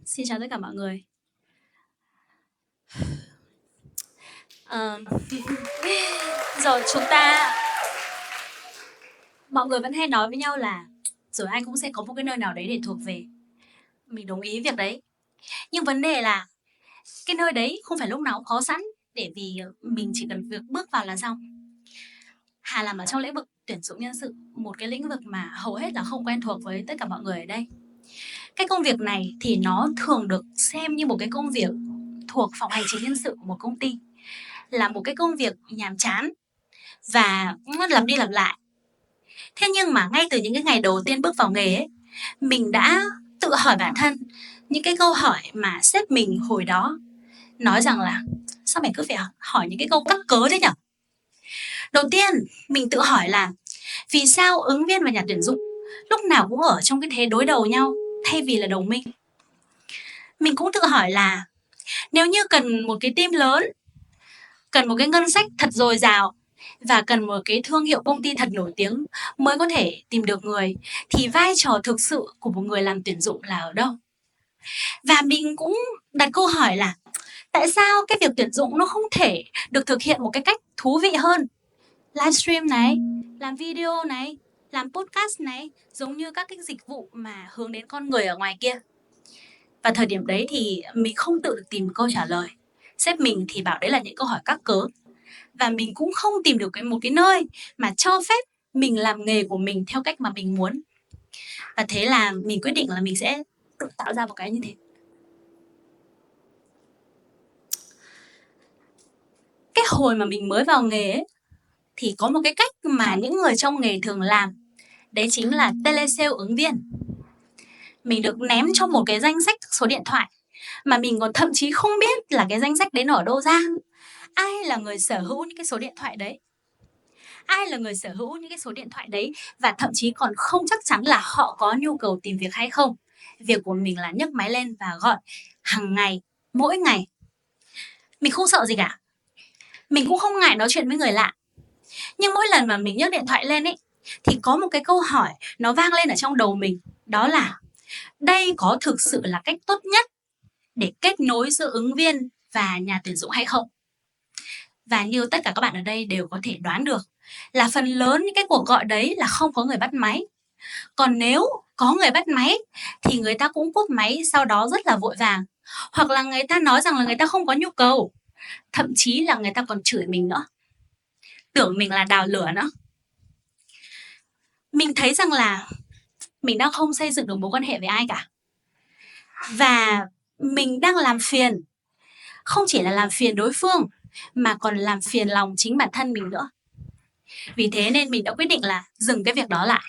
Xin chào tất cả mọi người. Ờ, Rồi mọi người vẫn hay nói với nhau là rồi ai cũng sẽ có một cái nơi nào đấy để thuộc về. Mình đồng ý việc đấy. Nhưng vấn đề là cái nơi đấy không phải lúc nào cũng có sẵn để vì mình chỉ cần việc bước vào là xong. Hà làm ở trong lĩnh vực tuyển dụng nhân sự, một cái lĩnh vực mà hầu hết là không quen thuộc với tất cả mọi người ở đây. Cái công việc này thì nó thường được xem như một cái công việc thuộc phòng hành chính nhân sự của một công ty, là một cái công việc nhàm chán và lặp đi lặp lại. Thế nhưng mà ngay từ những cái ngày đầu tiên bước vào nghề ấy, mình đã tự hỏi bản thân những cái câu hỏi mà sếp mình hồi đó nói rằng là sao mày cứ phải hỏi những cái câu cắc cớ thế nhở? Đầu tiên, mình tự hỏi là vì sao ứng viên và nhà tuyển dụng lúc nào cũng ở trong cái thế đối đầu nhau thay vì là đồng minh? Mình cũng tự hỏi là nếu như cần một cái team lớn, cần một cái ngân sách thật dồi dào và cần một cái thương hiệu công ty thật nổi tiếng mới có thể tìm được người, thì vai trò thực sự của một người làm tuyển dụng là ở đâu? Và mình cũng đặt câu hỏi là tại sao cái việc tuyển dụng nó không thể được thực hiện một cái cách thú vị hơn? Livestream này, làm video này, làm podcast này, giống như các cái dịch vụ mà hướng đến con người ở ngoài kia. Và thời điểm đấy thì mình không tự được tìm câu trả lời. Sếp mình thì bảo đấy là những câu hỏi các cớ. Và mình cũng không tìm được một cái nơi mà cho phép mình làm nghề của mình theo cách mà mình muốn. Và thế là mình quyết định là mình sẽ tự tạo ra một cái như thế. Cái hồi mà mình mới vào nghề ấy, thì có một cái cách mà những người trong nghề thường làm, đấy chính là telesale ứng viên. Mình được ném cho một cái danh sách số điện thoại mà mình còn thậm chí không biết là cái danh sách đấy nó ở đâu ra. Ai là người sở hữu những cái số điện thoại đấy? Ai là người sở hữu những cái số điện thoại đấy, và thậm chí còn không chắc chắn là họ có nhu cầu tìm việc hay không. Việc của mình là nhấc máy lên và gọi hàng ngày, mỗi ngày. Mình không sợ gì cả. Mình cũng không ngại nói chuyện với người lạ. Nhưng mỗi lần mà mình nhấc điện thoại lên ấy, thì có một cái câu hỏi nó vang lên ở trong đầu mình. Đó là đây có thực sự là cách tốt nhất để kết nối giữa ứng viên và nhà tuyển dụng hay không? Và như tất cả các bạn ở đây đều có thể đoán được là phần lớn những cái cuộc gọi đấy là không có người bắt máy. Còn nếu có người bắt máy thì người ta cũng cúp máy sau đó rất là vội vàng. Hoặc là người ta nói rằng là người ta không có nhu cầu. Thậm chí là người ta còn chửi mình nữa. Tưởng mình là đào lửa nữa. Mình thấy rằng là mình đang không xây dựng được mối quan hệ với ai cả. Và mình đang làm phiền. Không chỉ là làm phiền đối phương mà còn làm phiền lòng chính bản thân mình nữa. Vì thế nên mình đã quyết định là dừng cái việc đó lại.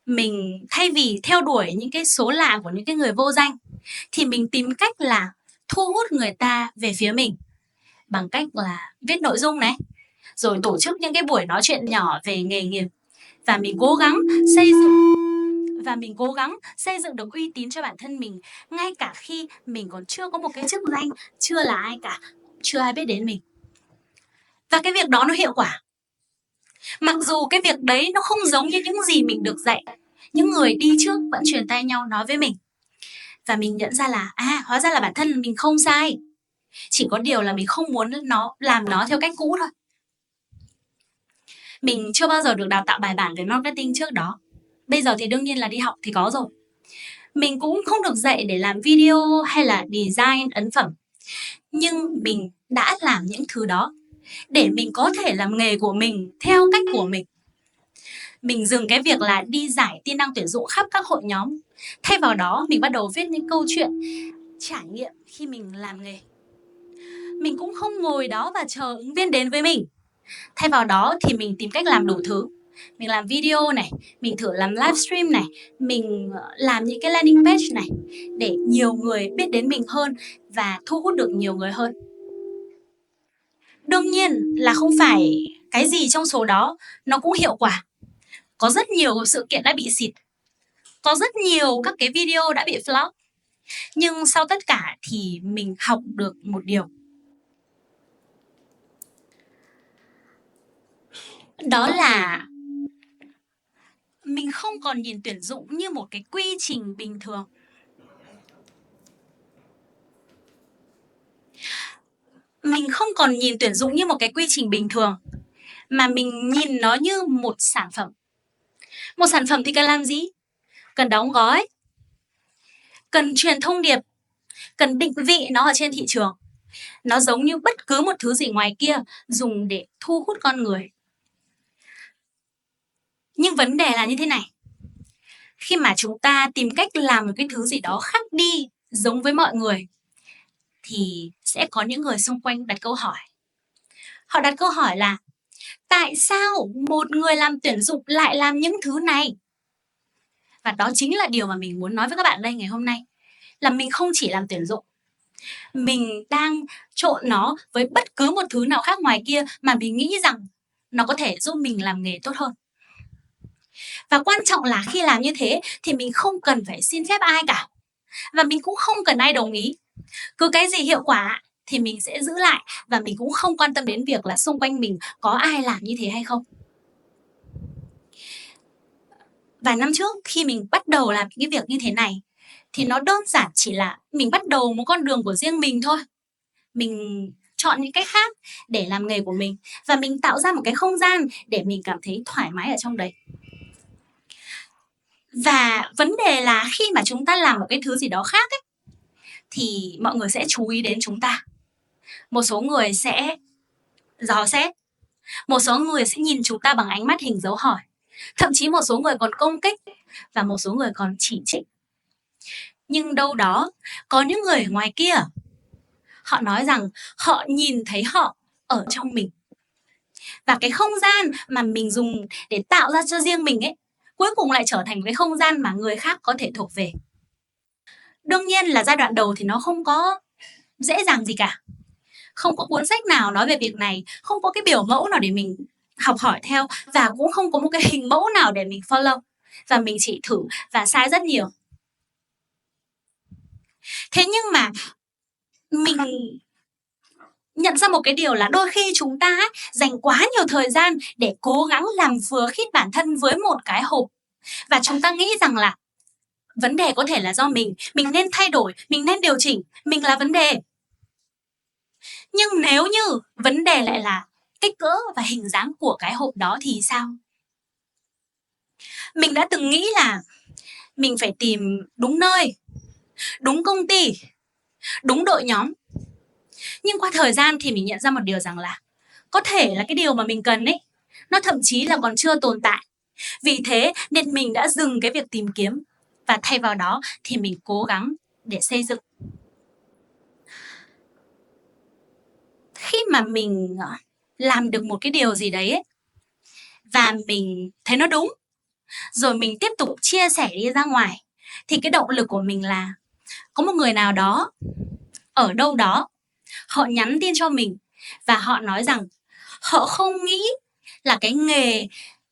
Mình thay vì theo đuổi những cái số lạ của những cái người vô danh thì mình tìm cách là thu hút người ta về phía mình bằng cách là viết nội dung này, rồi tổ chức những cái buổi nói chuyện nhỏ về nghề nghiệp, và mình cố gắng xây dựng được uy tín cho bản thân mình ngay cả khi mình còn chưa có một cái chức danh, chưa là ai cả, chưa ai biết đến mình. Và cái việc đó nó hiệu quả. Mặc dù cái việc đấy nó không giống như những gì mình được dạy, những người đi trước vẫn truyền tay nhau nói với mình. Và mình nhận ra là hóa ra là bản thân mình không sai. Chỉ có điều là mình không muốn làm nó theo cách cũ thôi. Mình chưa bao giờ được đào tạo bài bản về marketing trước đó. Bây giờ thì đương nhiên là đi học thì có rồi. Mình cũng không được dạy để làm video hay là design ấn phẩm. Nhưng mình đã làm những thứ đó để mình có thể làm nghề của mình theo cách của mình. Mình dừng cái việc là đi giải tin đăng tuyển dụng khắp các hội nhóm. Thay vào đó, mình bắt đầu viết những câu chuyện trải nghiệm khi mình làm nghề. Mình cũng không ngồi đó và chờ ứng viên đến với mình. Thay vào đó thì mình tìm cách làm đủ thứ. Mình làm video này, mình thử làm livestream này, mình làm những cái landing page này để nhiều người biết đến mình hơn và thu hút được nhiều người hơn. Đương nhiên là không phải cái gì trong số đó nó cũng hiệu quả. Có rất nhiều sự kiện đã bị xịt. Có rất nhiều các cái video đã bị flop. Nhưng sau tất cả thì mình học được một điều. Đó là mình không còn nhìn tuyển dụng như một cái quy trình bình thường, mình không còn nhìn tuyển dụng như một cái quy trình bình thường, mà mình nhìn nó như một sản phẩm. Một sản phẩm thì cần làm gì? Cần đóng gói, cần truyền thông điệp, cần định vị nó ở trên thị trường. Nó giống như bất cứ một thứ gì ngoài kia dùng để thu hút con người. Nhưng vấn đề là như thế này. Khi mà chúng ta tìm cách làm một cái thứ gì đó khác đi, giống với mọi người, thì sẽ có những người xung quanh đặt câu hỏi. Họ đặt câu hỏi là tại sao một người làm tuyển dụng lại làm những thứ này? Và đó chính là điều mà mình muốn nói với các bạn đây ngày hôm nay. Là mình không chỉ làm tuyển dụng, mình đang trộn nó với bất cứ một thứ nào khác ngoài kia mà mình nghĩ rằng nó có thể giúp mình làm nghề tốt hơn. Và quan trọng là khi làm như thế thì mình không cần phải xin phép ai cả. Và mình cũng không cần ai đồng ý. Cứ cái gì hiệu quả thì mình sẽ giữ lại, và mình cũng không quan tâm đến việc là xung quanh mình có ai làm như thế hay không. Vài năm trước khi mình bắt đầu làm cái việc như thế này thì nó đơn giản chỉ là mình bắt đầu một con đường của riêng mình thôi. Mình chọn những cách khác để làm nghề của mình, và mình tạo ra một cái không gian để mình cảm thấy thoải mái ở trong đấy. Và vấn đề là khi mà chúng ta làm một cái thứ gì đó khác ấy, thì mọi người sẽ chú ý đến chúng ta. Một số người sẽ dò xét, một số người sẽ nhìn chúng ta bằng ánh mắt hình dấu hỏi, thậm chí một số người còn công kích, và một số người còn chỉ trích. Nhưng đâu đó có những người ngoài kia, họ nói rằng họ nhìn thấy họ ở trong mình. Và cái không gian mà mình dùng để tạo ra cho riêng mình ấy, cuối cùng lại trở thành cái không gian mà người khác có thể thuộc về. Đương nhiên là giai đoạn đầu thì nó không có dễ dàng gì cả. Không có cuốn sách nào nói về việc này, không có cái biểu mẫu nào để mình học hỏi theo, và cũng không có một cái hình mẫu nào để mình follow. Và mình chỉ thử và sai rất nhiều. Thế nhưng mà mình nhận ra một cái điều là đôi khi chúng ta dành quá nhiều thời gian để cố gắng làm vừa khít bản thân với một cái hộp. Và chúng ta nghĩ rằng là vấn đề có thể là do mình nên thay đổi, mình nên điều chỉnh, mình là vấn đề. Nhưng nếu như vấn đề lại là kích cỡ và hình dáng của cái hộp đó thì sao? Mình đã từng nghĩ là mình phải tìm đúng nơi, đúng công ty, đúng đội nhóm. Nhưng qua thời gian thì mình nhận ra một điều rằng là có thể là cái điều mà mình cần ấy, nó thậm chí là còn chưa tồn tại. Vì thế nên mình đã dừng cái việc tìm kiếm, và thay vào đó thì mình cố gắng để xây dựng. Khi mà mình làm được một cái điều gì đấy ấy, và mình thấy nó đúng, rồi mình tiếp tục chia sẻ đi ra ngoài, thì cái động lực của mình là có một người nào đó ở đâu đó, họ nhắn tin cho mình và họ nói rằng họ không nghĩ là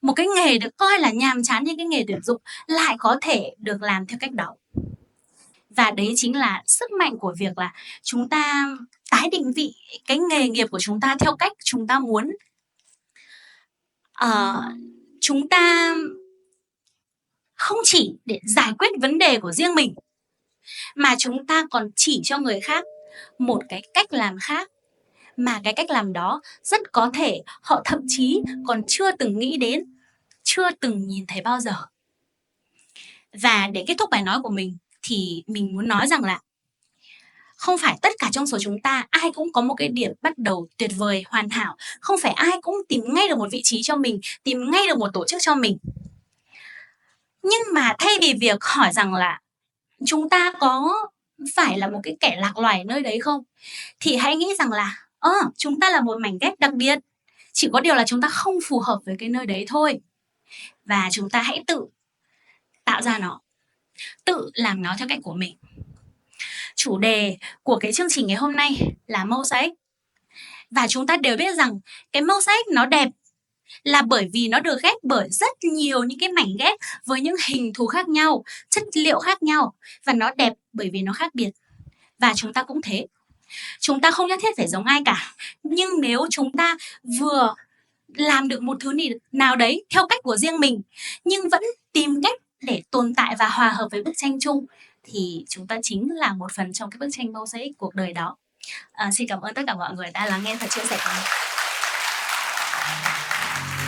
một cái nghề được coi là nhàm chán như cái nghề tuyển dụng lại có thể được làm theo cách đó. Và đấy chính là sức mạnh của việc là chúng ta tái định vị cái nghề nghiệp của chúng ta theo cách chúng ta muốn. Chúng ta không chỉ để giải quyết vấn đề của riêng mình, mà chúng ta còn chỉ cho người khác một cái cách làm khác, mà cái cách làm đó rất có thể họ thậm chí còn chưa từng nghĩ đến, chưa từng nhìn thấy bao giờ. Và để kết thúc bài nói của mình thì mình muốn nói rằng là không phải tất cả trong số chúng ta ai cũng có một cái điểm bắt đầu tuyệt vời, hoàn hảo. Không phải ai cũng tìm ngay được một vị trí cho mình, tìm ngay được một tổ chức cho mình. Nhưng mà thay vì việc hỏi rằng là chúng ta có phải là một cái kẻ lạc loài nơi đấy không, thì hãy nghĩ rằng là chúng ta là một mảnh ghép đặc biệt. Chỉ có điều là chúng ta không phù hợp với cái nơi đấy thôi. Và chúng ta hãy tự tạo ra nó, tự làm nó theo cách của mình. Chủ đề của cái chương trình ngày hôm nay là mosaic. Và chúng ta đều biết rằng cái mosaic nó đẹp là bởi vì nó được ghép bởi rất nhiều những cái mảnh ghép với những hình thù khác nhau, chất liệu khác nhau. Và nó đẹp bởi vì nó khác biệt. Và chúng ta cũng thế. Chúng ta không nhất thiết phải giống ai cả. Nhưng nếu chúng ta vừa làm được một thứ nào đấy theo cách của riêng mình, nhưng vẫn tìm cách để tồn tại và hòa hợp với bức tranh chung, thì chúng ta chính là một phần trong cái bức tranh mosaic cuộc đời đó. Xin cảm ơn tất cả mọi người đã lắng nghe phần chia sẻ của mình.